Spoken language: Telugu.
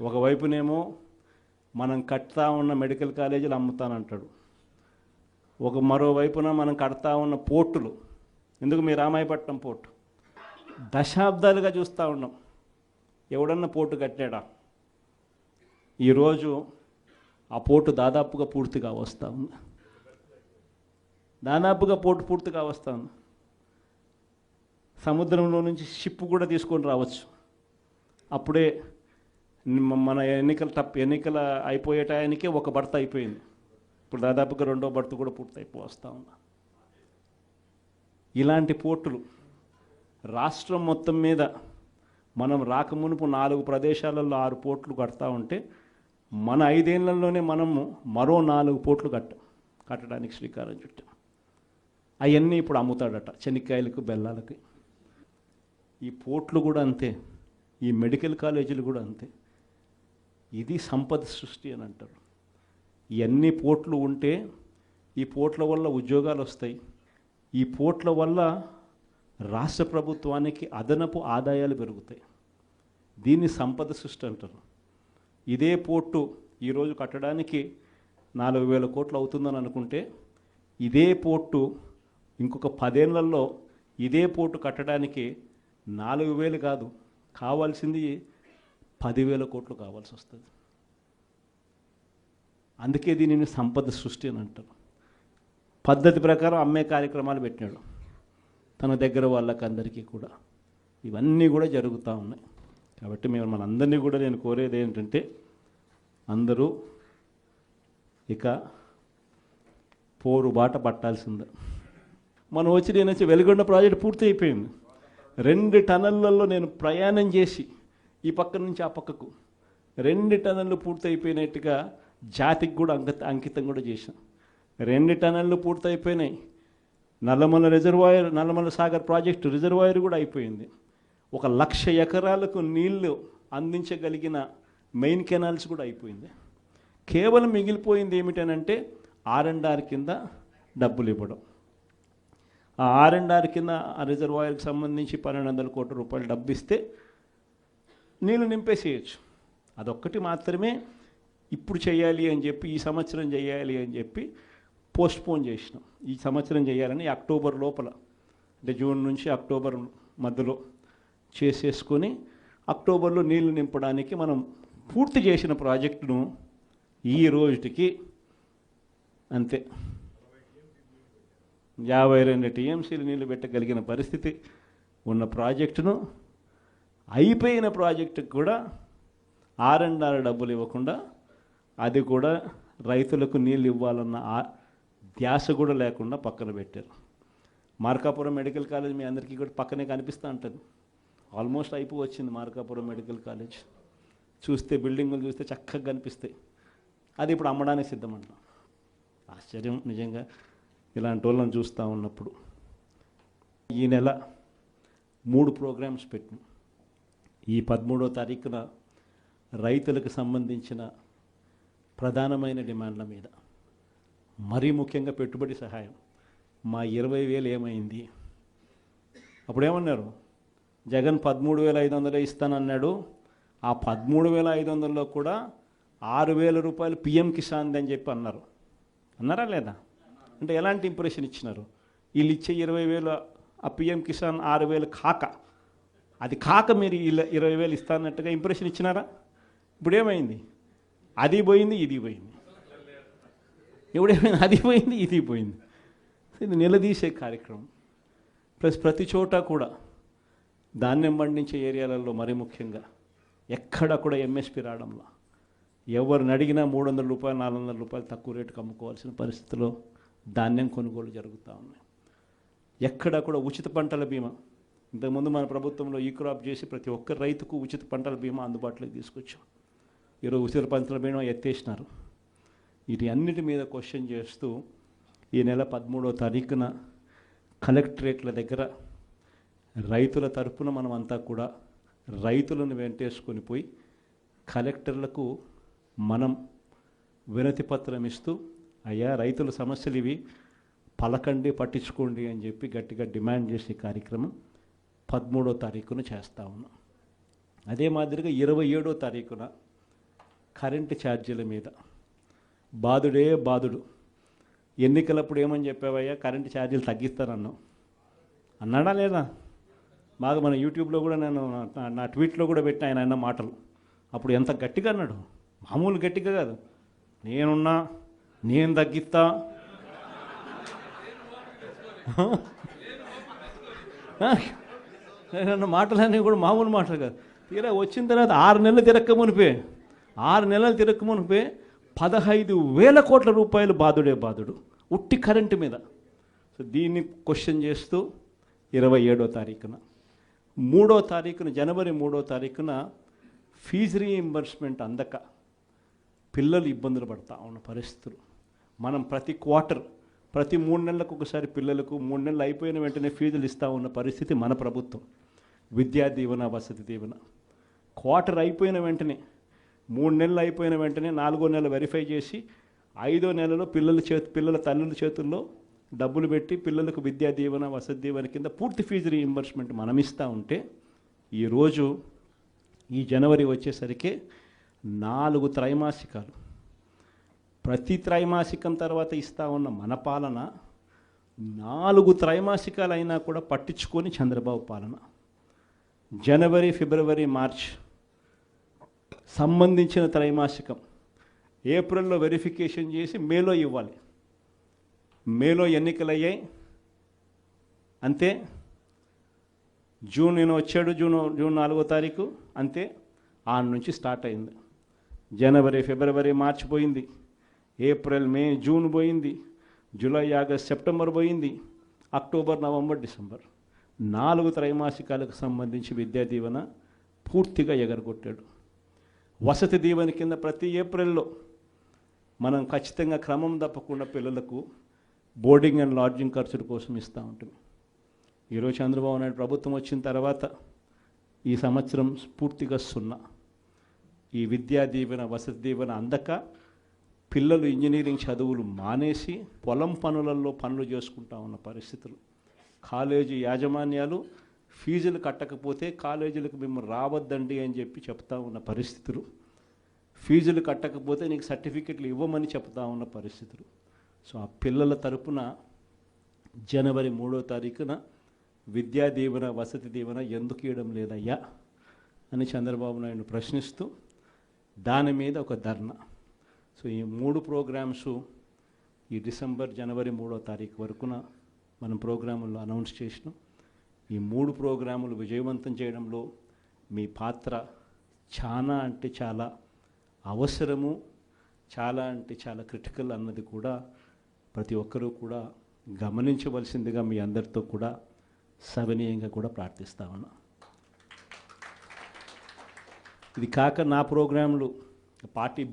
ఒకవైపునేమో మనం కడతా ఉన్న మెడికల్ కాలేజీలు అమ్ముతానంటాడు, మరోవైపున మనం కడతా ఉన్న పోర్టులు, ఎందుకు మీ రామాయపట్నం పోర్టు దశాబ్దాలుగా చూస్తూ ఉన్నాం. ఎవడన్నా పోర్టు కట్టాడా? ఈరోజు ఆ పోర్టు దాదాపుగా పూర్తిగా వస్తూ ఉంది. పోర్టు పూర్తిగా వస్తూ ఉంది. సముద్రంలో నుంచి షిప్ కూడా తీసుకొని రావచ్చు. అప్పుడే మన ఎన్నికల అయిపోయే టయానికే ఒక బర్త్ అయిపోయింది. ఇప్పుడు దాదాపుగా రెండో బర్త్ కూడా పూర్తయిపోస్తూ ఉంది. ఇలాంటి పోర్టులు రాష్ట్రం మొత్తం మీద మనం రాకమునుపు 4 ప్రదేశాలలో 6 పోర్టులు కడతా ఉంటే మన 5 ఏళ్లలోనే మనము మరో 4 పోర్టులు కట్టడానికి శ్రీకారం చుట్టాం. అవన్నీ ఇప్పుడు అమ్ముతాడట చెనిక్కాయలకు బెల్లాలకి. ఈ పోర్టులు కూడా అంతే, ఈ మెడికల్ కాలేజీలు కూడా అంతే. ఇది సంపద సృష్టి అని అంటారు. ఇవన్నీ పోర్టులు ఉంటే ఈ పోర్టుల వల్ల ఉద్యోగాలు వస్తాయి. ఈ పోర్టుల వల్ల రాష్ట్ర ప్రభుత్వానికి అదనపు ఆదాయాలు పెరుగుతాయి. దీన్ని సంపద సృష్టి అంటారు. ఇదే పోర్టు ఈరోజు కట్టడానికి 4,000 కోట్లు అవుతుందని అనుకుంటే, ఇదే పోర్టు ఇంకొక 10 ఏళ్లలో ఇదే పోర్టు కట్టడానికి 4,000 కాదు, కావాల్సింది 10,000 కోట్లు కావాల్సి వస్తుంది. అందుకే దీనిని సంపద సృష్టి అని అంటారు. పద్ధతి ప్రకారం అమ్మే కార్యక్రమాలు పెట్టినాడు తన దగ్గర వాళ్ళకి అందరికీ కూడా. ఇవన్నీ కూడా జరుగుతూ ఉన్నాయి. కాబట్టి మనందరినీ కూడా నేను కోరేది ఏంటంటే, అందరూ ఇక పోరుబాట పట్టాల్సిందే. మనం నేను వెలుగొండ ప్రాజెక్ట్ పూర్తి అయిపోయింది. 2 టన్నులలో నేను ప్రయాణం చేసి ఈ పక్క నుంచి ఆ పక్కకు 2 టన్నులు పూర్తి అయిపోయినట్టుగా జాతికి కూడా అంకితం కూడా చేశాం. 2 టన్నులు పూర్తి అయిపోయినాయి. నల్లమల సాగర్ ప్రాజెక్టు రిజర్వాయర్ కూడా అయిపోయింది. 1,00,000 ఎకరాలకు నీళ్లు అందించగలిగిన మెయిన్ కెనాల్స్ కూడా అయిపోయింది. కేవలం మిగిలిపోయింది ఏమిటనంటే R&R కింద డబ్బులు ఇవ్వడం. ఆ R&R కింద ఆ రిజర్వాయర్కి సంబంధించి 1,200 కోట్ల రూపాయలు డబ్బు ఇస్తే నీళ్ళు నింపేసేయచ్చు. అదొక్కటి మాత్రమే ఇప్పుడు చేయాలి అని చెప్పి, ఈ సంవత్సరం చేయాలి అని చెప్పి పోస్ట్పోన్ చేసినాం. ఈ సంవత్సరం చేయాలని అక్టోబర్ లోపల, అంటే జూన్ నుంచి అక్టోబర్ మధ్యలో చేసేసుకొని అక్టోబర్లో నీళ్లు నింపడానికి మనం పూర్తి చేసిన ప్రాజెక్టును ఈ రోజుకి అంతే 52 టీఎంసీలు నీళ్లు పెట్టగలిగిన పరిస్థితి ఉన్న ప్రాజెక్టును, అయిపోయిన ప్రాజెక్టుకు కూడా R&R డబ్బులు ఇవ్వకుండా, అది కూడా రైతులకు నీళ్ళు ఇవ్వాలన్న ధ్యాస కూడా లేకుండా పక్కన పెట్టారు. మార్కాపురం మెడికల్ కాలేజ్ మీ అందరికీ కూడా పక్కనే కనిపిస్తూ ఉంటుంది. ఆల్మోస్ట్ అయిపోవచ్చింది మార్కాపురం మెడికల్ కాలేజ్. చూస్తే బిల్డింగులు చూస్తే చక్కగా కనిపిస్తాయి. అది ఇప్పుడు అమ్మడానికి సిద్ధమంట. ఆశ్చర్యం నిజంగా ఇలాంటి వాళ్ళని చూస్తూ ఉన్నప్పుడు. ఈ నెల 3 ప్రోగ్రామ్స్ పెట్టినాం. ఈ 13వ తారీఖున రైతులకు సంబంధించిన ప్రధానమైన డిమాండ్ల మీద, మరీ ముఖ్యంగా పెట్టుబడి సహాయం. మా 20,000 ఏమైంది? అప్పుడేమన్నారు? జగన్ 13,500 ఇస్తానన్నాడు. ఆ 13,500లో కూడా 6,000 రూపాయలు PM కిసాన్ అని చెప్పి అన్నారా లేదా? అంటే ఎలాంటి ఇంప్రెషన్ ఇచ్చినారు? వీళ్ళు ఇచ్చే 20,000 ఆ PM కిసాన్ 6,000 కాక, అది కాక మీరు 20,000 ఇస్తానట్టుగా ఇంప్రెషన్ ఇచ్చినారా? ఇప్పుడు ఏమైంది? అది పోయింది, ఇది పోయింది. ఎప్పుడేమైంది? అది పోయింది, ఇది పోయింది. ఇది నిలదీసే కార్యక్రమం. ప్లస్ ప్రతి చోట కూడా ధాన్యం పండించే ఏరియాలలో మరీ ముఖ్యంగా ఎక్కడ కూడా MSP రావడంలో, ఎవరిని అడిగినా 300 రూపాయలు 400 రూపాయలు తక్కువ రేటుకు అమ్ముకోవాల్సిన పరిస్థితిలో ధాన్యం కొనుగోలు జరుగుతూ ఉన్నాయి. ఎక్కడ కూడా ఉచిత పంటల బీమా, ఇంతకుముందు మన ప్రభుత్వంలో ఈ క్రాప్ చేసి ప్రతి ఒక్క రైతుకు ఉచిత పంటల బీమా అందుబాటులోకి తీసుకొచ్చాం. ఈరోజు ఉచిత పంటల బీమా ఎత్తేసినారు. వీటి అన్నిటి మీద క్వశ్చన్ చేస్తూ ఈ నెల 13వ తారీఖున కలెక్టరేట్ల దగ్గర రైతుల తరపున మనమంతా కూడా రైతులను వెంటేసుకొని పోయి కలెక్టర్లకు మనం వినతి పత్రం ఇస్తూ, అయ్యా రైతుల సమస్యలు ఇవి, పలకండి, పట్టించుకోండి అని చెప్పి గట్టిగా డిమాండ్ చేసే కార్యక్రమం 13వ తారీఖున చేస్తూ ఉన్నాం. అదే మాదిరిగా 27వ తారీఖున కరెంటు ఛార్జీల మీద బాధుడే బాధుడు. ఎన్నికలప్పుడు ఏమని చెప్పావయ్యా, కరెంటు ఛార్జీలు తగ్గిస్తానన్నావు, అన్నాడా లేదా? బాగా మన యూట్యూబ్లో కూడా నేను నా ట్వీట్లో కూడా పెట్టిన ఆయన అన్న మాటలు. అప్పుడు ఎంత గట్టిగా అన్నాడు, మామూలు గట్టిగా కాదు. నేనున్నా, నేను తగ్గిస్తా, అన్న మాటలన్నీ కూడా మామూలు మాటలు కాదు. తీరా వచ్చిన తర్వాత 6 నెలలు తిరక్క మునిపే 15,000 కోట్ల రూపాయలు బాధుడే బాధుడు ఉట్టి కరెంటు మీద. సో దీన్ని క్వశ్చన్ చేస్తూ 27వ తారీఖున జనవరి 3వ తారీఖున ఫీజు రీయింబర్స్మెంట్ అందక పిల్లలు ఇబ్బందులు పడతా ఉన్న పరిస్థితులు. మనం ప్రతి క్వార్టర్, ప్రతి 3 నెలలకు ఒకసారి పిల్లలకు 3 నెలలు అయిపోయిన వెంటనే ఫీజులు ఇస్తూ ఉన్న పరిస్థితి మన ప్రభుత్వం. విద్యా దీవెన, వసతి దీవెన క్వార్టర్ అయిపోయిన వెంటనే, 3 నెలలు అయిపోయిన వెంటనే 4వ నెల వెరిఫై చేసి 5వ నెలలో పిల్లల తల్లుల చేతుల్లో డబ్బులు పెట్టి పిల్లలకు విద్యా దీవెన, వసతి దీవెన కింద పూర్తి ఫీజు రీయింబర్స్మెంట్ మనం ఇస్తూ ఉంటే, ఈరోజు ఈ జనవరి వచ్చేసరికి 4 త్రైమాసికాలు, ప్రతి త్రైమాసికం తర్వాత ఇస్తూ ఉన్న మన పాలన 4 త్రైమాసికాలు అయినా కూడా పట్టించుకొని చంద్రబాబు పాలన. జనవరి, ఫిబ్రవరి, మార్చ్ సంబంధించిన త్రైమాసికం ఏప్రిల్లో వెరిఫికేషన్ చేసి మేలో ఇవ్వాలి. మేలో ఎన్నికలయ్యాయి అంతే. జూన్ వచ్చాడు, జూన్ 4వ తారీఖు అంతే. ఆన్ నుంచి స్టార్ట్ అయింది. జనవరి, ఫిబ్రవరి, మార్చ్ పోయింది, ఏప్రిల్, మే, జూన్ పోయింది, జూలై, ఆగస్ట్, సెప్టెంబర్ పోయింది, అక్టోబర్, నవంబర్, డిసెంబర్ 4 త్రైమాసికాలకు సంబంధించి విద్యా దీవెన పూర్తిగా ఎగరగొట్టాడు. వసతి దీవెన కింద ప్రతి ఏప్రిల్లో మనం ఖచ్చితంగా క్రమం తప్పకుండా పిల్లలకు బోర్డింగ్ అండ్ లాడ్జింగ్ ఖర్చుల కోసం ఇస్తూ ఉంటుంది. ఈరోజు చంద్రబాబు నాయుడు ప్రభుత్వం వచ్చిన తర్వాత ఈ సంవత్సరం పూర్తిగా 0. ఈ విద్యా దీవెన, వసతి దీవెన అందక పిల్లలు ఇంజనీరింగ్ చదువులు మానేసి పొలం పనులలో పనులు చేసుకుంటా ఉన్న పరిస్థితులు. కాలేజీ యాజమాన్యాలు ఫీజులు కట్టకపోతే కాలేజీలకు మేము రావద్దండి అని చెప్పి చెప్తా ఉన్న పరిస్థితులు. ఫీజులు కట్టకపోతే నీకు సర్టిఫికెట్లు ఇవ్వమని చెప్తా ఉన్న పరిస్థితులు. సో ఆ పిల్లల తరపున జనవరి 3వ తారీఖున విద్యా దీవెన, వసతి దీవెన ఎందుకు ఇవ్వడం లేదయ్యా అని చంద్రబాబు నాయుడు ప్రశ్నిస్తూ దాని మీద ఒక ధర్నా. సో ఈ 3 ప్రోగ్రామ్స్ ఈ డిసెంబర్, జనవరి 3వ తారీఖు వరకున మనం ప్రోగ్రాముల్లో అనౌన్స్ చేసినాం. ఈ 3 ప్రోగ్రాములు విజయవంతం చేయడంలో మీ పాత్ర చాలా అంటే చాలా అవసరము, చాలా అంటే చాలా క్రిటికల్ అన్నది కూడా ప్రతి ఒక్కరూ కూడా గమనించవలసిందిగా మీ అందరితో కూడా సవినీయంగా కూడా ప్రార్థిస్తా ఉన్నా. ఇది కాక నా ప్రోగ్రాంలు పార్టీ